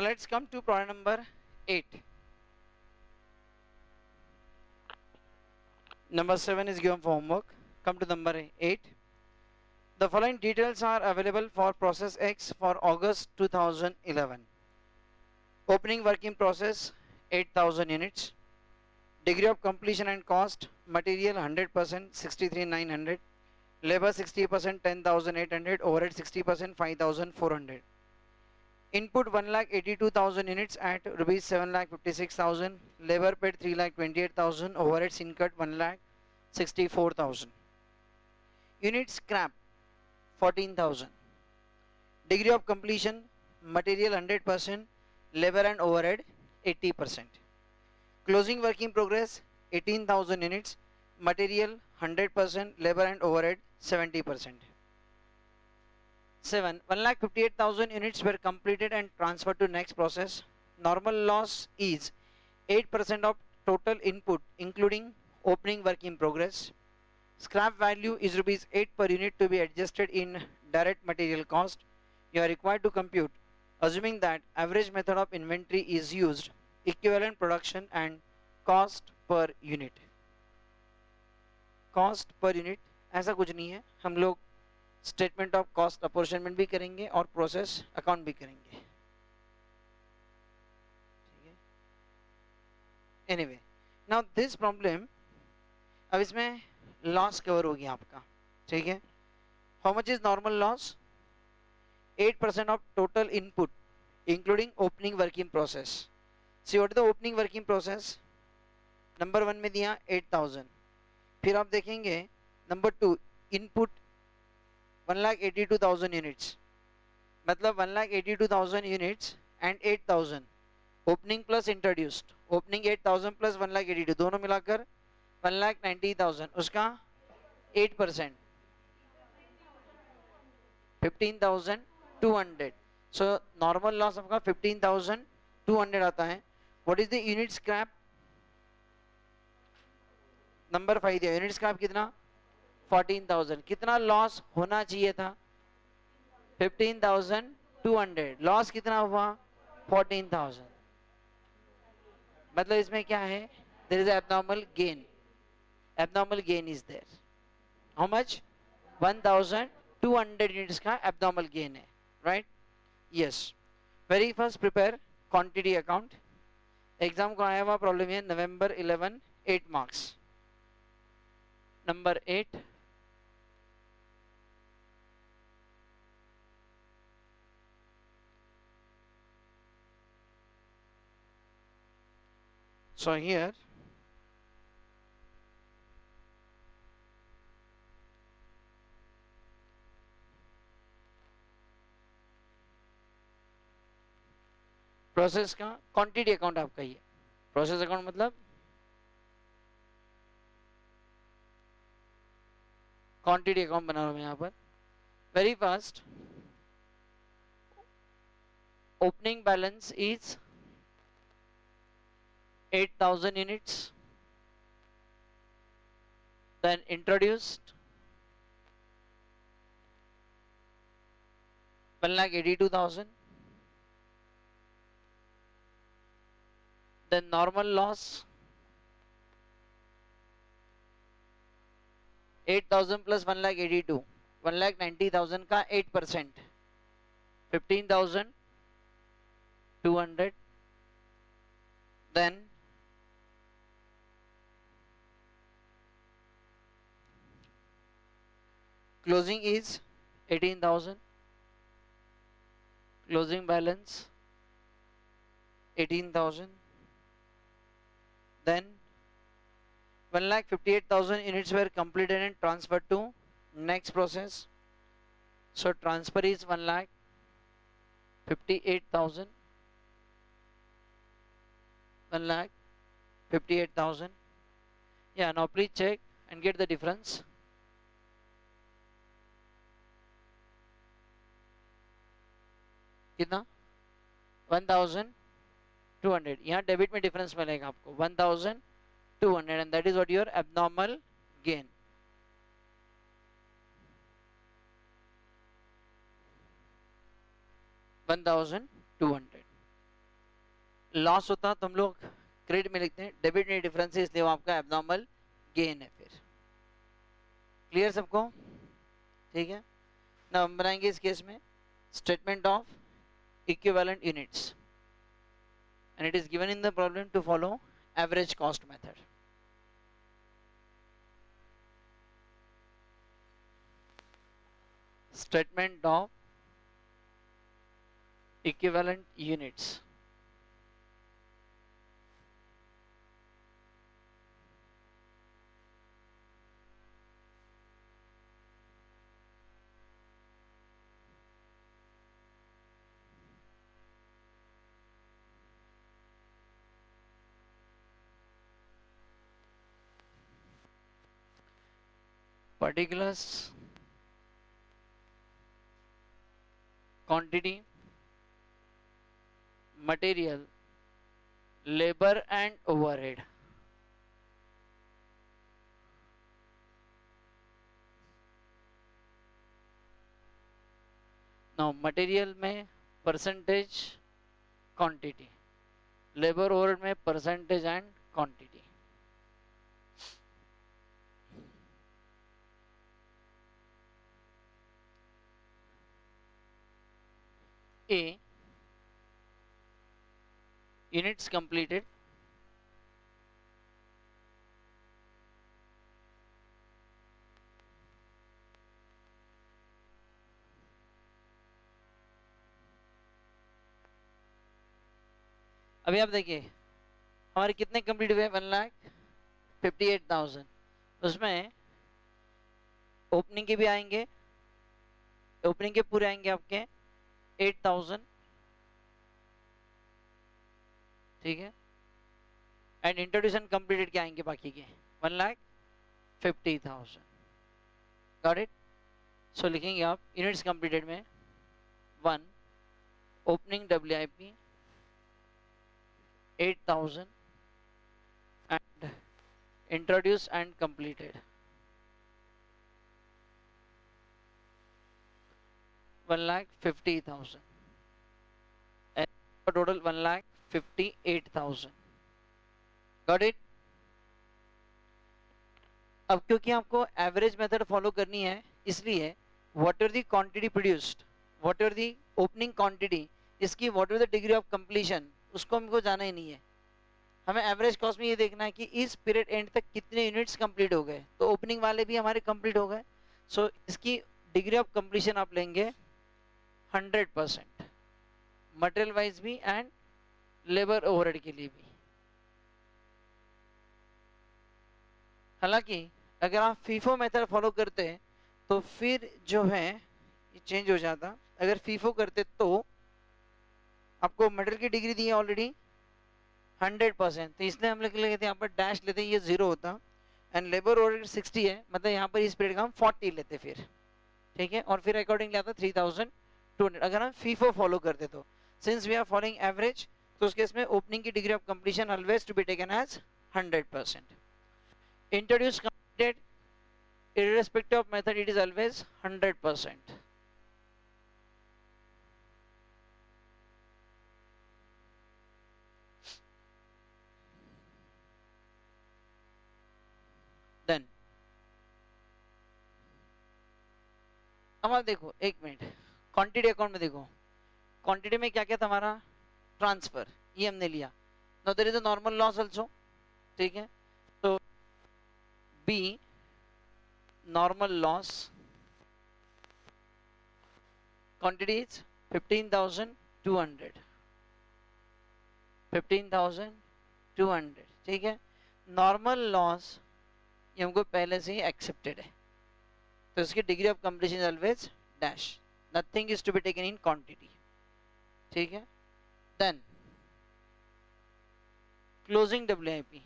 Now let's come to problem number 8. Number 7 is given for homework. Come to number 8. The following details are available for process X for August 2011. Opening work in process 8000 units. Degree of completion and cost: material 100% 63,900, labor 60% 10,800, overhead 60% 5,400. Input 1,82,000 units at rupees 7,56,000, labor paid 3,28,000, overheads incurred 1,64,000. Unit scrap 14,000. Degree of completion: material 100%, labor and overhead 80%. Closing work in progress 18,000 units, material 100%, labor and overhead 70%. 7. 1,58,000 units were completed and transferred to next process. Normal loss is 8% of total input including opening work in progress. Scrap value is rupees 8 per unit to be adjusted in direct material cost. You are required to compute, assuming that average method of inventory is used, equivalent production and cost per unit. Cost per unit ऐसा कुछ नहीं है, हम लोग statement of cost apportionment भी करेंगे और process account भी करेंगे. ठीक है. एनीवे, नाउ दिस प्रॉब्लम, अब इसमें लॉस कवर हो गया आपका. ठीक है. How much is normal loss? 8% of total input including opening working process. See what is the opening working process? Number 1 में दिया 8000. फिर आप देखेंगे नंबर 2 इनपुट 1,82,000 यूनिट्स, मतलब 1,82,000 units and 8000 opening plus introduced. Opening 8000 plus 1,82,000 दोनों मिलाकर 1,90,000, उसका 8% 15,200. सो नॉर्मल लॉस आपका 15,200 आता है. What is the unit scrap? Number 5 दिया. यूनिट स्क्रैप कितना? 14,000. कितना लॉस होना चाहिए था? 15,200. लॉस कितना हुआ? 14,000. मतलब इसमें क्या है? There is abnormal gain. Abnormal gain is there. How much? 1,200 units का एब्नॉर्मल गेन है. Right? Yes. Very first prepare quantity account. Exam को आया हुआ प्रॉब्लम है November 11, 8 marks. Number 8. So here process का क्वांटिटी अकाउंट आपका ही है. प्रोसेस अकाउंट मतलब क्वांटिटी अकाउंट बना रहा हूं मैं यहां पर. Very fast. Opening balance is 8,000 units, then introduced 1,82,000, then normal loss 8,000 plus 1,82,000, 1,90,000 का 8%, 15,200, then closing is 18,000, closing balance 18,000, then 1,58,000 units were completed and transferred to next process. So transfer is 1,58,000, 1,58,000. Yeah, now please check and get the difference. कितना? 1,200. यहाँ debit में difference मिलेगा आपको 1,200 and that is what your abnormal gain. $1,200. Loss होता तो हम लोग credit में लिखते हैं, डेबिट में डिफरेंस है इसलिए वो आपका एब्नॉर्मल गेन है। फिर क्लियर सबको? ठीक है ना, हम बनाएंगे इस केस में statement of equivalent units and it is given in the problem to follow average cost method. Statement of equivalent units. Particulars, quantity, material, labor and overhead. Now material में percentage quantity, labor overhead में percentage and quantity. A, units completed, अभी आप देखिए हमारे कितने complete हुए, 1,58,000। उसमें opening के भी आएंगे, ओपनिंग के पूरे आएंगे आपके 8,000, ठीक है, एंड इंट्रोड्यूशन कंप्लीटेड के आएंगे बाकी के 1,50,000। Got it? सो लिखेंगे आप यूनिट्स कंप्लीटेड में 1 opening WIP 8,000 and introduced and completed 1,50,000 and total 1,58,000। Got it? अब क्योंकि आपको एवरेज मेथड फॉलो करनी है इसलिए what are the quantity produced, what are the opening quantity, इसकी what are the degree of completion, उसको हमको जाना ही नहीं है। हमें एवरेज कॉस्ट में ये देखना है कि इस पीरियड एंड तक कितने यूनिट्स कंप्लीट हो गए, तो ओपनिंग वाले भी हमारे कंप्लीट हो गए। सो इसकी डिग्री ऑफ कंप्लीशन आप लेंगे 100%, मटेरियल वाइज भी एंड लेबर ओवरहेड के लिए भी। हालांकि अगर आप फीफो मेथड फॉलो करते हैं तो फिर जो है ये चेंज हो जाता। अगर फीफो करते तो आपको मटेरियल की डिग्री दी है ऑलरेडी 100%, तो इसलिए हम लोग लेते यहाँ पर डैश लेते, ये 0 होता, एंड लेबर ओवरहेड 60 है, मतलब यहाँ पर इस पीरियड का हम 40 लेते फिर, ठीक है, और फिर अकॉर्डिंगली आता 3,200। अगर हम फीफो फॉलो करते तो since we are following average, तो उस केस में ओपनिंग की degree of completion always to be taken as 100%। Introduce completed irrespective of method it is always 100%। Then अब आप देखो एक मिनट, क्वांटिटी अकाउंट में देखो, क्वांटिटी में क्या क्या था हमारा, ट्रांसफर, ये हमने लिया। Now there is a normal loss also, ठीक है, तो बी नॉर्मल लॉस क्वांटिटी इज 15,200, 15,200, ठीक है। नॉर्मल लॉस ये हमको पहले से ही एक्सेप्टेड है, तो इसकी degree of completion is always dash, nothing is to be taken in quantity, ठीक है। देन क्लोजिंग WIP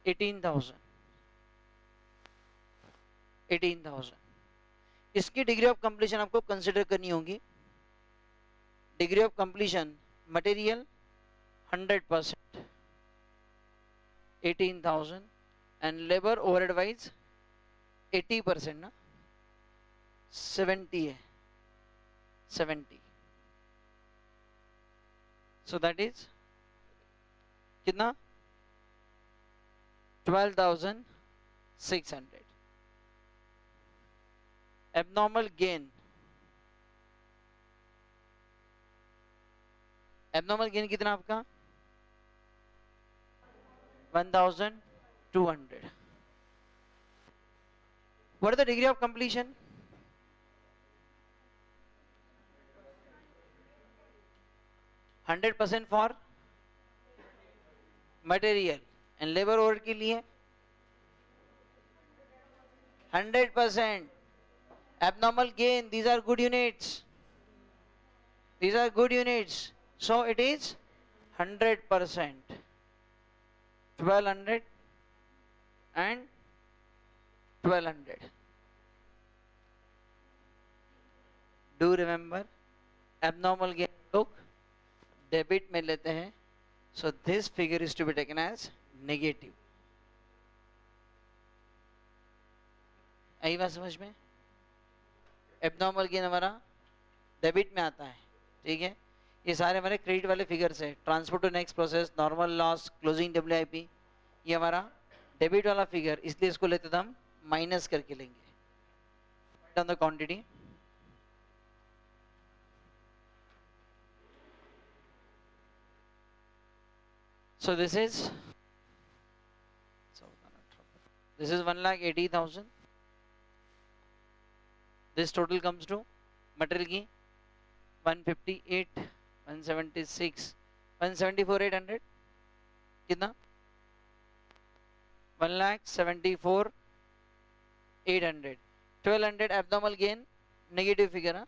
18,000, 18,000, इसकी डिग्री ऑफ कंप्लीशन आपको कंसिडर करनी होगी। Degree of completion material 100%, 18,000 and labour overhead wise 80% ना, 70 है, 70, So that is कितना 12,600. Abnormal gain कितना आपका 1,200. What is the degree of completion? 100% for material and labor over के लिए 100%. Abnormal gain, these are good units. These are good units. So it is 100%. 1200 and 1200. Do remember, abnormal gain लोग debit में लेते हैं. So this figure is to be taken as negative. आई बात समझ में? Abnormal gain हमारा डेबिट में आता है, ठीक है. ये सारे हमारे क्रेडिट वाले फिगर्स है. Transfer to next process, normal loss, closing WIP, ये हमारा डेबिट वाला फिगर, इसलिए इसको लेते तो हम माइनस करके लेंगे on the quantity. So this is 1,80,000. This total comes to material की 158, 176, 174,800 कितना 1,74,800. 1,200 abnormal gain, negative figure.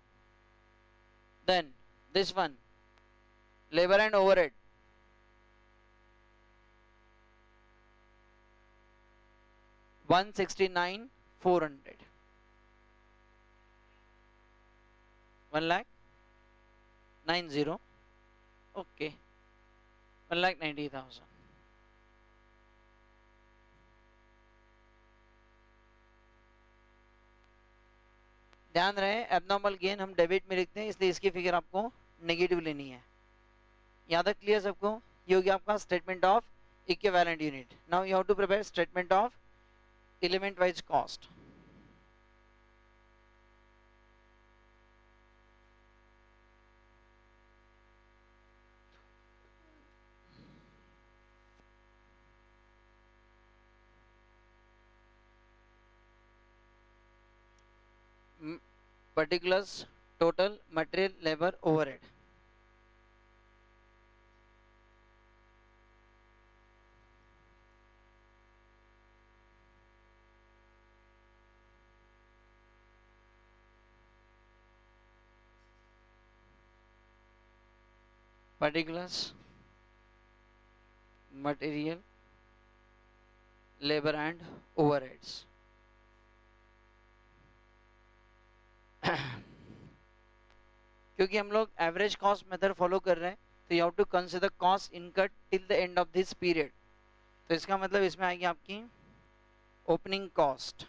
Then this one, labor and overhead. $169,400. 1,90,000. Okay. 1,90,000. ध्यान रहे एबनॉर्मल गेन हम डेबिट में लिखते हैं, इसलिए इसकी फिगर आपको नेगेटिव लेनी है. यहाँ तक क्लियर सबको? ये हो गया आपका statement of equivalent unit. Now you have to prepare statement of element wise cost. Particulars, total, material, labor, overhead. Particulars, material, labor and overheads. क्योंकि हम लोग एवरेज कॉस्ट मेथड फॉलो कर रहे हैं, तो you have to consider cost incurred till the end of this period. तो इसका मतलब इसमें आएगी आपकी ओपनिंग कॉस्ट.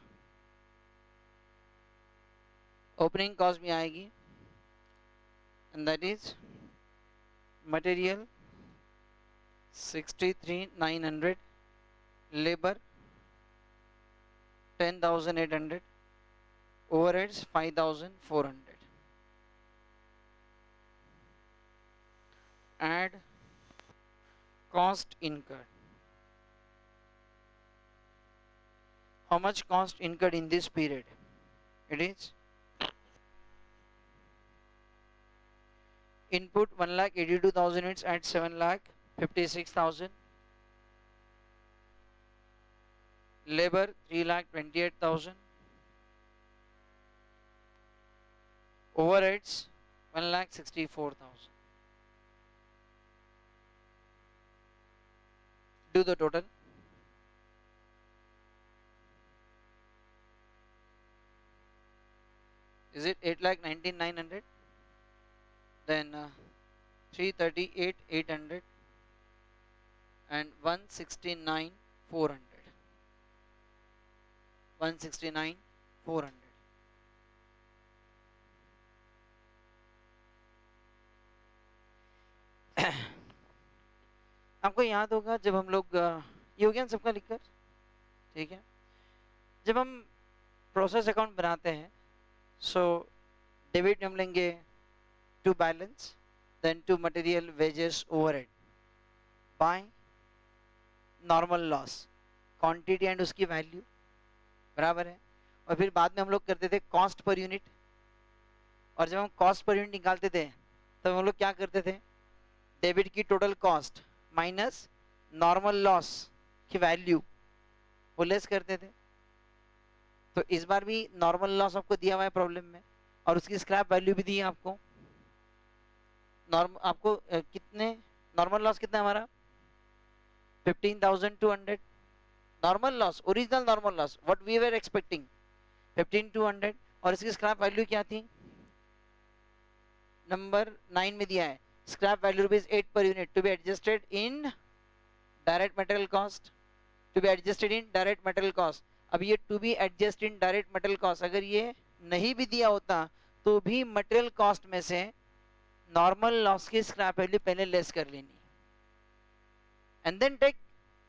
ओपनिंग कॉस्ट भी आएगी and that is material 63,900, labor 10,800, overheads 5,400. Add cost incurred. How much cost incurred in this period? It is input 1,82,000 units at 7,56,000. Labor 3,28,000. Overheads 1,64,000. Do the total. Is it 8,19,900? Then 338,800 and 169,400. 169,400. आपको याद होगा जब हम लोग ये हो गया ना सबका लिखकर, ठीक है। जब हम प्रोसेस अकाउंट बनाते हैं, सो डेबिट हम लेंगे to balance, then to material wages overhead by normal loss quantity and उसकी वैल्यू, बराबर है। और फिर बाद में हम लोग करते थे कॉस्ट पर यूनिट, और जब हम कॉस्ट पर यूनिट निकालते थे तब हम लोग क्या करते थे, डेबिट की total cost minus normal loss की वैल्यू वो लेस करते थे। तो इस बार भी नॉर्मल लॉस आपको दिया हुआ है प्रॉब्लम में, और उसकी स्क्रैप वैल्यू भी दी है आपको। आपको कितने नॉर्मल लॉस कितना है हमारा 15,200 normal loss, original normal loss what we were expecting 15,200, और इसकी स्क्रैप वैल्यू क्या थी, नंबर 9 में दिया है, scrap value rupees 8 per unit to be adjusted in direct material cost, to be adjusted in direct material cost. अब ये to be adjust in direct material cost अगर ये नहीं भी दिया होता तो भी मटेरियल कॉस्ट में से नॉर्मल लॉस की स्क्रैप वैल्यू पहले लेस कर लेनी, and then take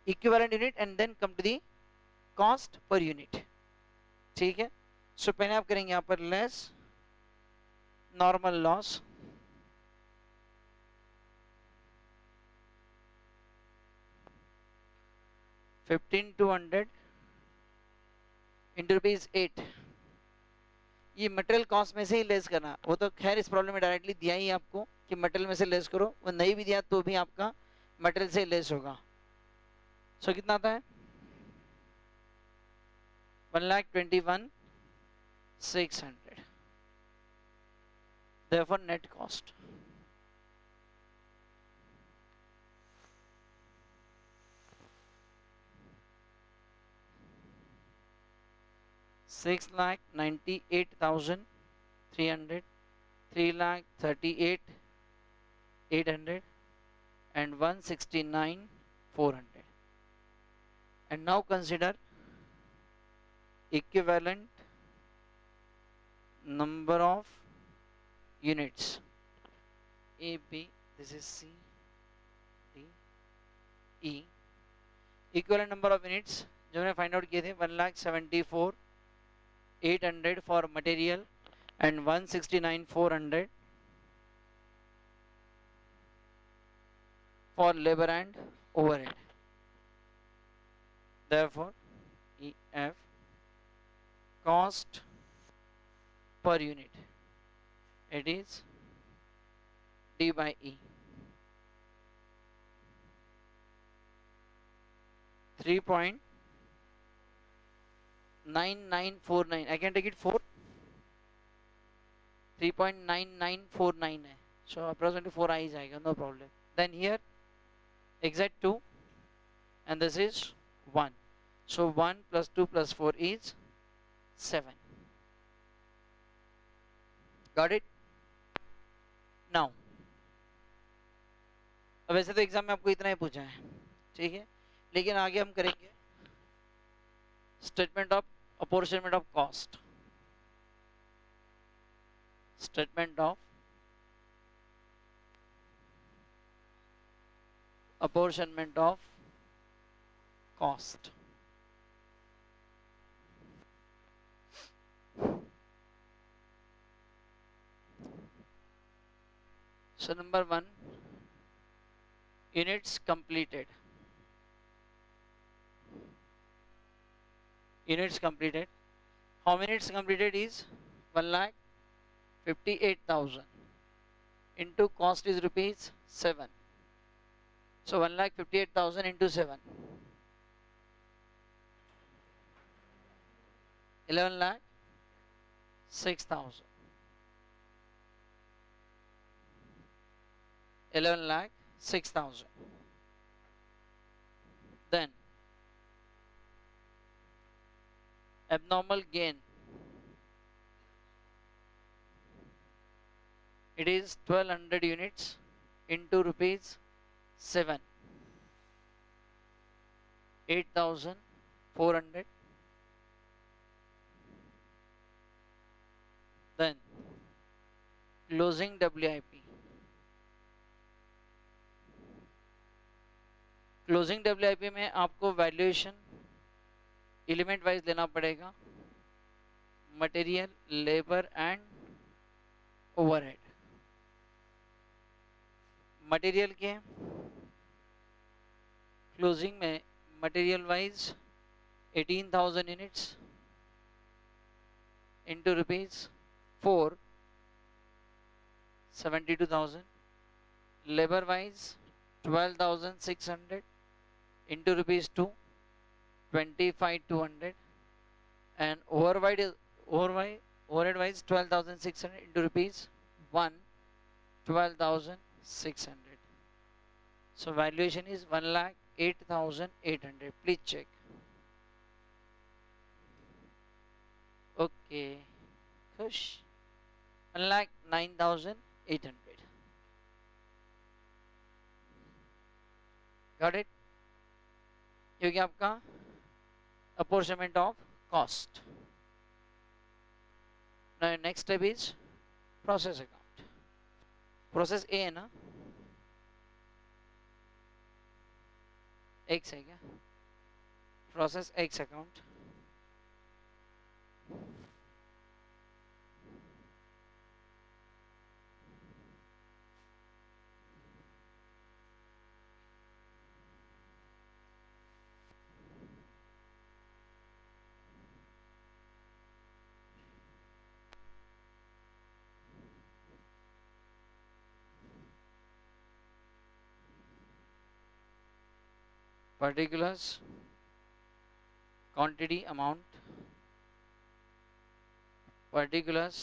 equivalent unit and then come to the cost per unit, ठीक है। सो पहले आप करेंगे यहाँ पर less normal loss $15,200 into rupees 8, ये मटेरियल कॉस्ट में से ही लेस करना। वो तो खैर इस प्रॉब्लम में डायरेक्टली दिया ही आपको कि मटेरियल में से लेस करो, वो नहीं भी दिया तो भी आपका मटेरियल से लेस होगा। सो कितना आता है 1,21,600, therefore net cost $6,98,300, 3,38,800 and 169,400. And now consider equivalent number of units. A, B, this is C, D, E. Equivalent number of units जो हमने फाइंड आउट किए थे 1,74,800 for material and 169,400 for labor and overhead. Therefore, EF cost per unit, it is D by E. 3.9949. I can take it 4. 3.9949 है. So approximately 4 आ ही जाएगा, no problem. Then here exact 2 and this is 1. So 1 plus 2 plus 4 is 7. Got it? Now अब वैसे तो exam में आपको इतना ही पूछा है, ठीक है, लेकिन आगे हम करेंगे statement of apportionment of cost, statement of apportionment of cost. So number 1, units completed. Units completed. How many units completed is 1,58,000 into cost is rupees 7. So 1,58,000 into 7, 11,06,000. 11,06,000. Then abnormal gain, it is 1,200 units into rupees 7, 8,400. Then closing WIP, closing WIP में आपको valuation element wise लेना पड़ेगा, material, labour and overhead. Material के closing में material wise 18,000 units into rupees 4, 72,000. Labor wise 12,600 into rupees 2, 25,200. And overhead wise 12,600 into rupees 1, 12,600. So valuation is 1,08,800. Please check. Okay, खुश 1,09,800. Got it? क्योंकि आपका apportionment of cost. Now next step is process account. Process A है ना, X है क्या? Process X account. Particulars, quantity, amount, particulars,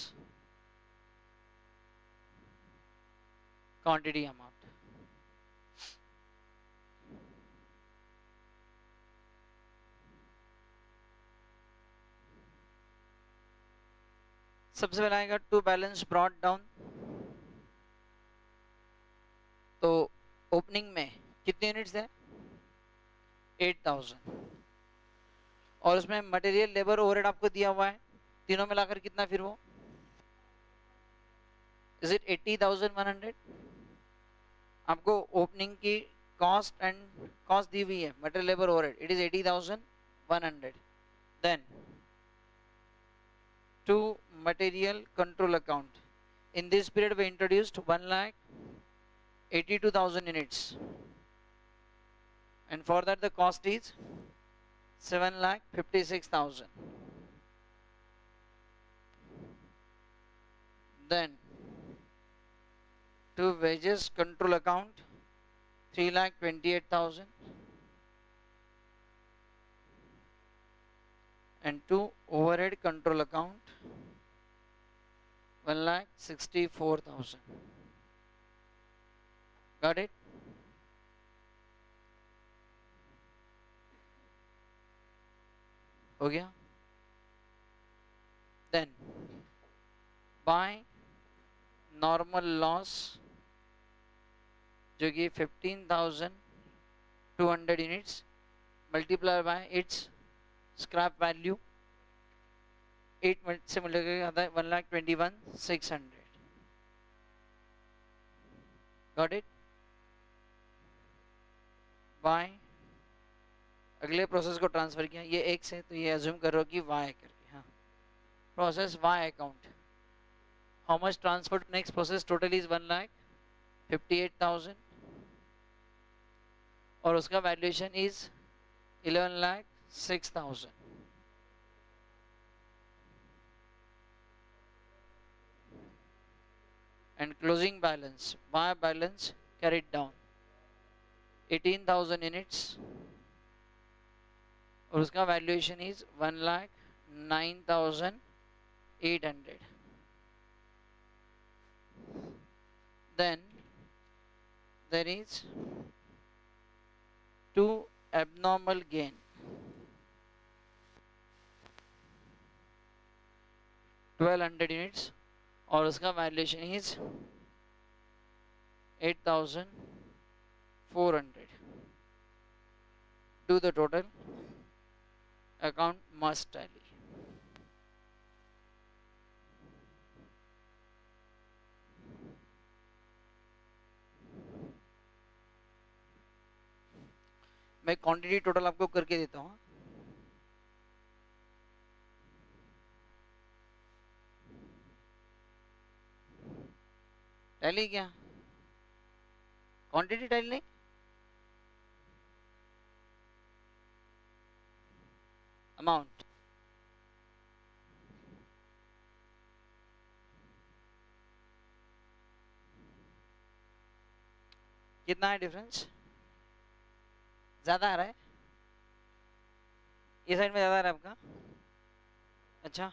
quantity, amount. सबसे पहले आएगा टू बैलेंस ब्रॉट डाउन। तो ओपनिंग में कितने यूनिट्स है? 8,000। और उसमें मटेरियल, लेबर, ओवरहेड आपको दिया हुआ है, तीनों मिलाकर कितना फिर वो? Is it 80,100? आपको ओपनिंग की कॉस्ट एंड कॉस्ट दी हुई है, material, labour, overhead, it is 80,100। Then to material control account. In this period we introduced 1,82,000 units, and for that the cost is 7,56,000. Then to wages control account 3,28,000, and to overhead control account 1,64,000. Got it? हो गया? Then by normal loss जो कि 15,200 units multiplied by its scrap value 8 से multiply आता है 1,21,600. Got it? Bye अगले process को transfer किया, ये एक्स है तो ये अज्यूम करो कि वाई करके, हाँ, प्रोसेस wise account. How much transfer to next process? Total is 1,58,000 और उसका valuation is 11,06,000. And closing balance, buy balance carried down 18,000 units और उसका valuation is 1,09,800. Then there is two abnormal gain. 1,200 units और उसका valuation is 8,400. Do the total. Account must tally. मैं quantity total आपको करके देता हूँ। टैली क्या, क्वांटिटी टैली नहीं, अमाउंट। कितना है डिफरेंस, ज्यादा आ रहा है, ये साइड में ज्यादा आ रहा है आपका। अच्छा,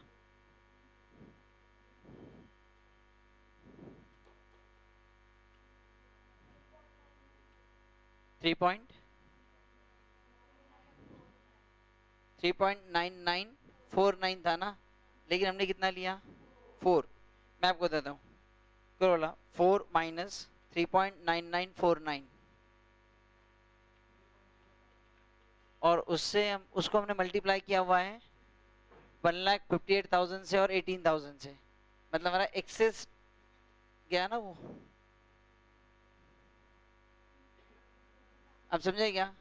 थ्री पॉइंट 3.9949 था ना, लेकिन हमने कितना लिया, 4। मैं आपको देता हूँ, क्या बोला, 4 माइनस 3.9949, और उससे हम उसको हमने मल्टीप्लाई किया हुआ है 1,58,000 से और 18,000 से, मतलब हमारा एक्सेस गया ना वो। अब समझे क्या,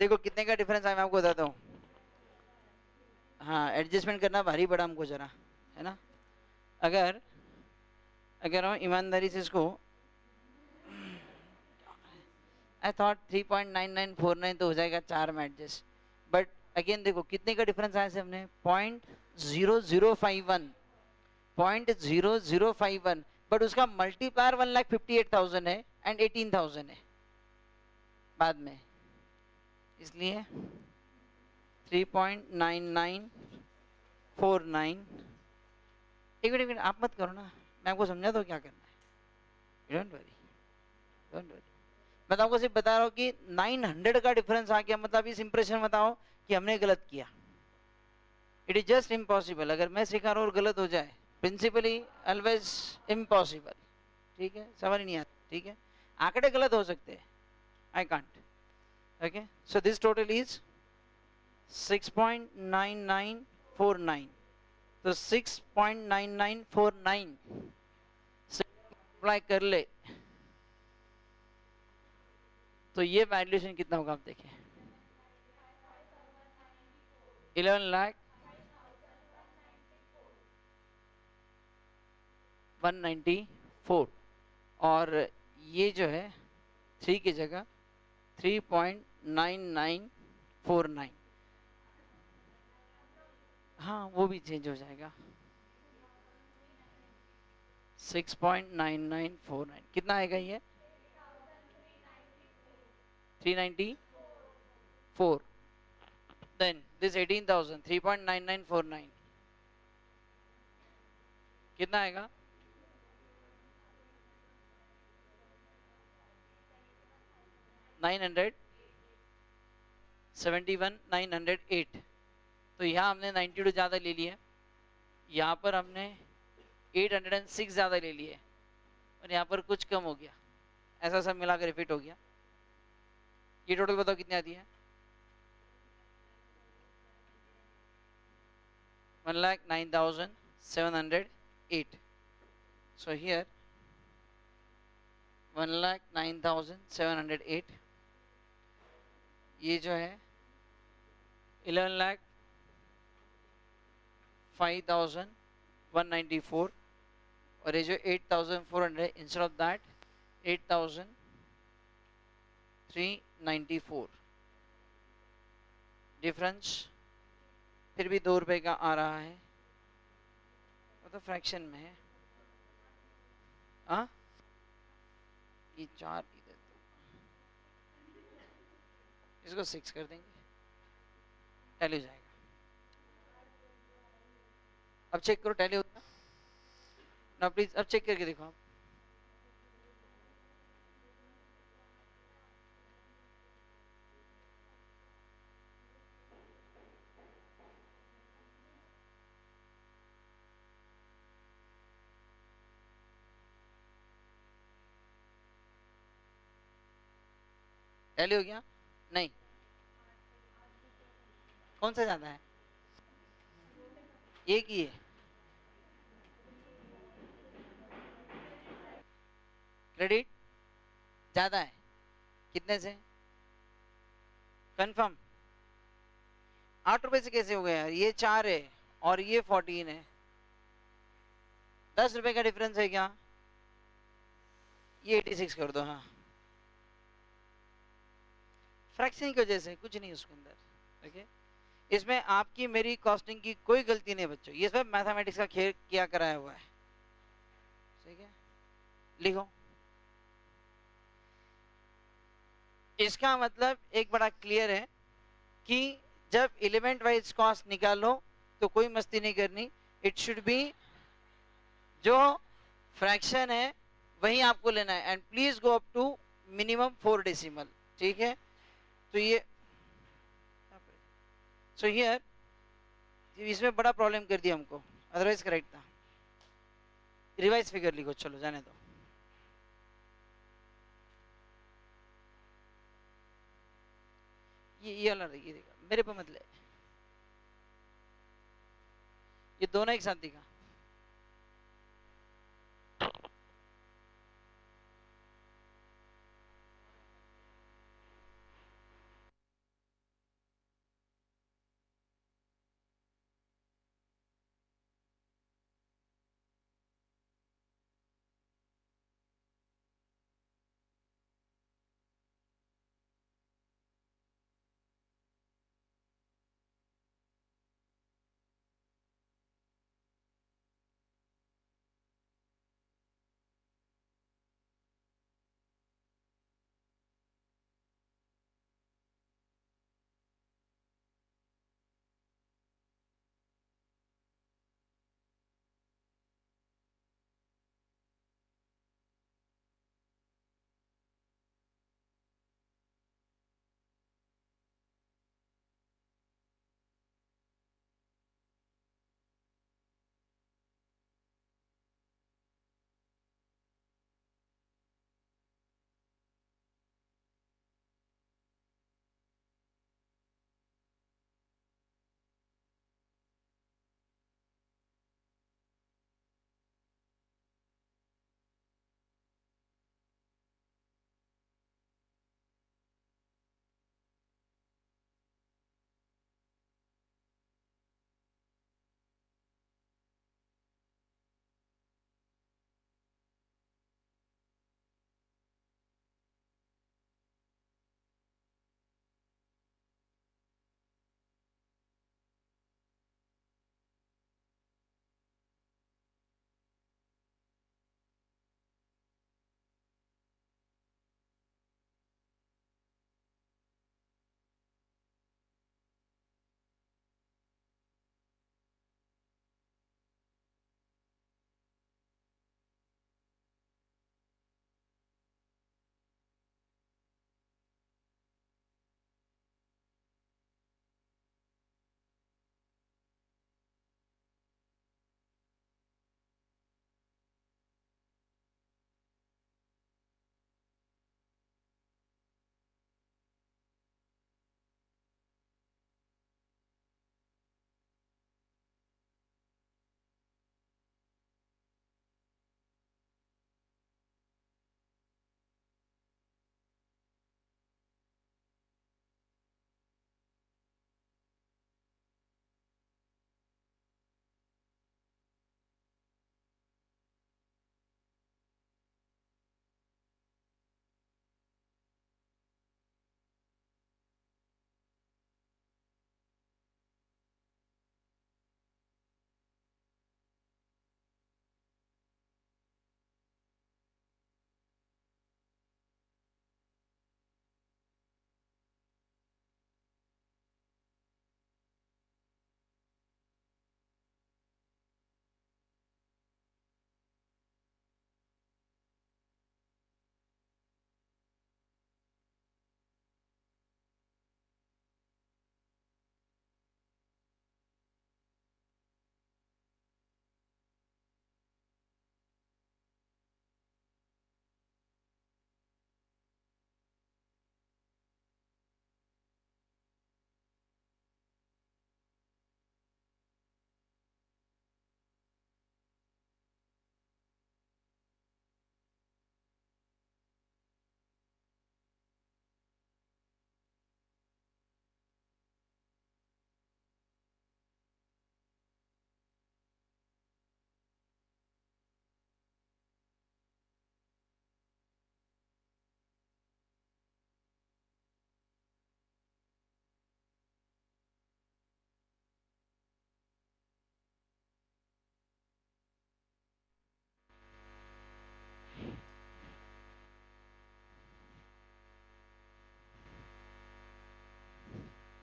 देखो कितने का डिफरेंस है, मैं आपको बताता हूँ। हाँ, एडजस्टमेंट करना भारी पड़ा हमको जरा, है ना। अगर अगर हम ईमानदारी से इसको, आई थॉट 3.9949 तो हो जाएगा 4 में एडजस्ट, बट अगेन देखो कितने का डिफरेंस आया से हमने, 0.0051, 0.0051, बट उसका मल्टीप्लायर 1,58,000 है एंड 18,000 है बाद में, इसलिए 3.9949। एक मिनट आप मत करो ना, मैं आपको समझा दो क्या करना है, डोंट वरी, डोंट वरी। मैं तो आपको सिर्फ बता रहा हूँ कि 900 का डिफरेंस आ गया, मतलब इस इंप्रेशन बताओ कि हमने गलत किया। इट इज जस्ट इम्पॉसिबल, अगर मैं सिखा रहा हूँ और गलत हो जाए, प्रिंसिपली ऑलवेज इम्पॉसिबल, ठीक है, समझ नहीं आता, ठीक है, आंकड़े गलत हो सकते हैं, I can't, okay. So this total is 6.9949, तो 6.9949 से अप्लाई कर ले तो ये वैल्यूएशन कितना होगा, आप देखिए, 11,0194, और ये जो है 3 की जगह 3.9949, हाँ वो भी चेंज हो जाएगा। 6.9949 कितना आएगा ये, 394, देन दिस 18,000, 3.9949 कितना आएगा, 971,908। तो यहाँ हमने 92 ज़्यादा ले लिया, यहाँ पर हमने 806 ज़्यादा ले लिए, और यहाँ पर कुछ कम हो गया, ऐसा सब मिलाकर रिपीट हो गया। ये टोटल बताओ कितनी आती है, 1,09,708। सो हियर 1,09,708, ये जो है 11,05,194, और ये जो 8,400, इंस्टेड ऑफ दैट 8,394, डिफरेंस फिर भी 2 रुपए का आ रहा है, वो तो फ्रैक्शन में है। हाँ, ये 4 इधर, इसको 6 कर देंगे, टैली हो जाएगा। अब चेक करो, टैली होगा ना, प्लीज अब चेक करके देखो आप। टैली हो गया, नहीं, कौन सा ज्यादा है, एक ही है, क्रेडिट ज्यादा है, कितने से? कंफर्म? 8 रुपए से कैसे हो गया यार? ये 4 है और ये 14 है, 10 रुपए का डिफरेंस है क्या? ये 86 कर दो। हाँ, फ्रैक्शन की वजह से, कुछ नहीं उसके अंदर। ओके, इसमें आपकी मेरी कॉस्टिंग की कोई गलती नहीं बच्चों, ये सब मैथमेटिक्स का खेल किया कराया हुआ है। ठीक है, लिखो। इसका मतलब एक बड़ा क्लियर है कि जब एलिमेंट वाइज कॉस्ट निकालो तो कोई मस्ती नहीं करनी, इट शुड बी जो फ्रैक्शन है वही आपको लेना है, and please go up to minimum 4 decimal. ठीक है, तो ये सो हियर इसमें बड़ा प्रॉब्लम कर दिया हमको, अदरवाइज करेक्ट था। रिवाइज फिगर लिखो, चलो जाने दो। ये वाला ये देखा मेरे पे मत ले, ये दोनों एक साथ दिखा।